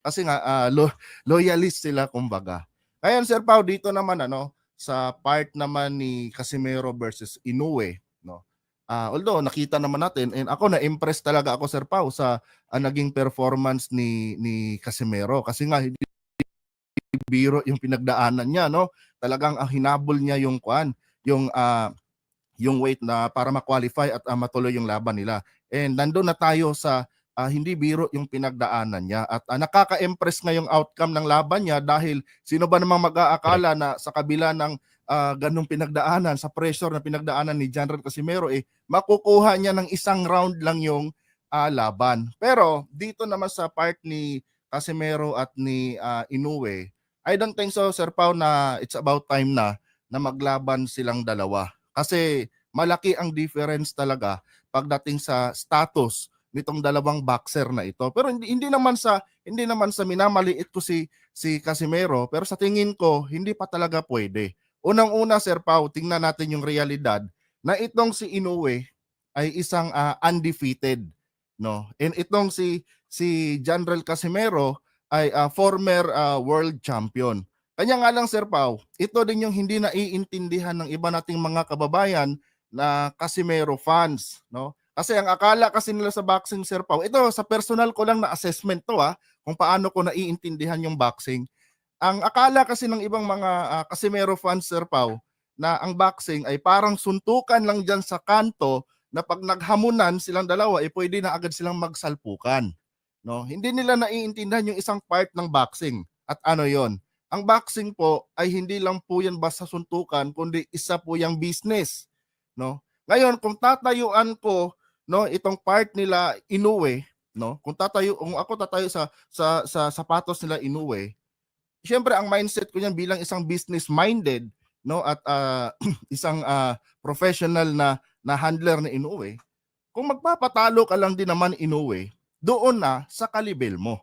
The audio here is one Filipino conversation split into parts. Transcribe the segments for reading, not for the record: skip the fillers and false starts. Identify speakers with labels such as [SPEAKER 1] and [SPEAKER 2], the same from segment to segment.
[SPEAKER 1] Kasi nga loyalist sila kumbaga. Ngayon Sir Pao, dito naman sa part naman ni Casimero versus Inoue, no. Although nakita naman natin, and ako na-impress talaga ako Sir Pao sa naging performance ni Casimero kasi nga hindi biro yung pinagdaanan niya, no. Talagang hinabol niya yung yung yung weight na para ma-qualify at matuloy yung laban nila. And nandoon na tayo sa hindi biro yung pinagdaanan niya at nakaka-impress nga yung outcome ng laban niya dahil sino ba namang
[SPEAKER 2] Correct.
[SPEAKER 1] mag-aakala na sa kabila ng ganung pinagdaanan, sa pressure na pinagdaanan ni Janred Casimero, makukuha niya ng isang round lang yung laban. Pero dito naman sa part ni Casimero at ni Inoue, I don't think so Sir Pao na it's about time na maglaban silang dalawa. Kasi malaki ang difference talaga pagdating sa status nitong dalawang boxer na ito. Pero hindi naman sa minamaliit ko si Casimero, pero sa tingin ko hindi pa talaga pwede. Unang-una Sir Pau, tingnan natin yung realidad na itong si Inoue ay isang undefeated, no. And itong si Janrel Casimero ay former world champion. Kanya nga lang Sir Pau, ito din yung hindi naiintindihan ng iba nating mga kababayan na Casimero fans, no? Kasi ang akala kasi nila sa boxing Sir Pau, ito sa personal ko lang na assessment to kung paano ko naiintindihan yung boxing. Ang akala kasi ng ibang mga Casimero fans Sir Pau na ang boxing ay parang suntukan lang diyan sa kanto na pag naghamunan silang dalawa pwede na agad silang magsalpukan, no? Hindi nila naiintindihan yung isang part ng boxing. At ano 'yon? Ang boxing po ay hindi lang po yan basta suntukan kundi isa po yung business, no. Ngayon kung tatayuan ko itong part nila Inoue, no, kung ako tatayo sa sapatos nila Inoue, siyempre ang mindset ko niyan bilang isang business minded, no, at isang professional na handler na Inoue, kung magpapatalo ka lang din naman Inoue, doon na sa kalibel mo,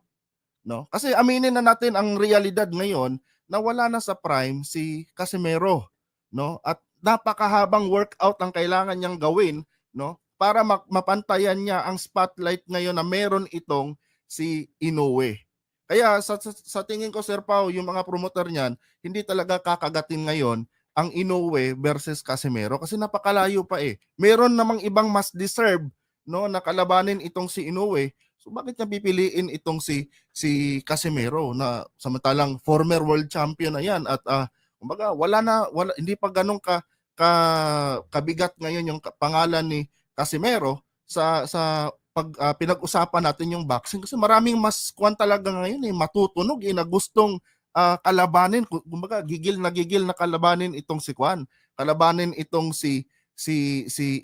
[SPEAKER 1] no? Kasi aminin na natin ang realidad ngayon na wala na sa prime si Casimero, no? At napakahabang workout ang kailangan niyang gawin, no? Para mapantayan niya ang spotlight ngayon na meron itong si Inoue. Kaya sa tingin ko Sir Pau, yung mga promoter niyan, hindi talaga kakagatin ngayon ang Inoue versus Casimero kasi napakalayo pa Meron namang ibang mas deserve, no, na kalabanin itong si Inoue. So bakit niya pipiliin itong si Casimero na samantalang former world champion na yan at kumbaga hindi pa ganun kabigat ngayon yung pangalan ni Casimero sa pag pinag-usapan natin yung boxing kasi maraming mas talaga ngayon matutunog na gustong kalabanin, kumbaga gigil na kalabanin itong si kalabanin itong si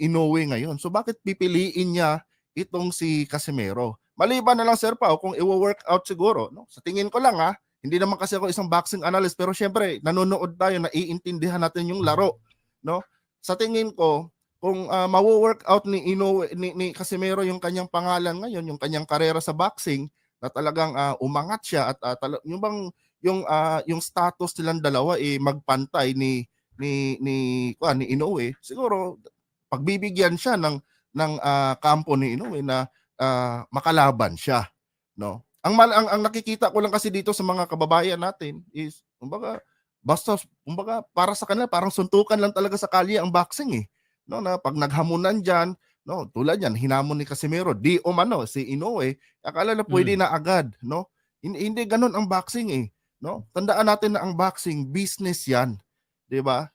[SPEAKER 1] Inoue ngayon. So bakit pipiliin niya itong si Casimero? Maliban na lang Sir Pao kung i-workout siguro, no? Sa tingin ko lang hindi naman kasi ako isang boxing analyst pero syempre nanonood tayo, naiintindihan natin yung laro, no? Sa tingin ko kung mawo-workout ni Inoue ni Casimero yung kanyang pangalan ngayon, yung kanyang karera sa boxing na talagang umangat siya at yung bang yung status nilang dalawa magpantay ni Inoue, siguro pagbibigyan siya ng kampo ni Inoue na makalaban siya, no. Ang nakikita ko lang kasi dito sa mga kababayan natin is kumbaga para sa kanila parang suntukan lang talaga sa kalye ang boxing no, na pag naghamunan diyan, no, tulad yan hinamon ni Casimero di umano si Inoue, akala na pwede
[SPEAKER 2] Mm.
[SPEAKER 1] na agad, no. Hindi ganoon ang boxing no. Tandaan natin na ang boxing business yan, 'di ba?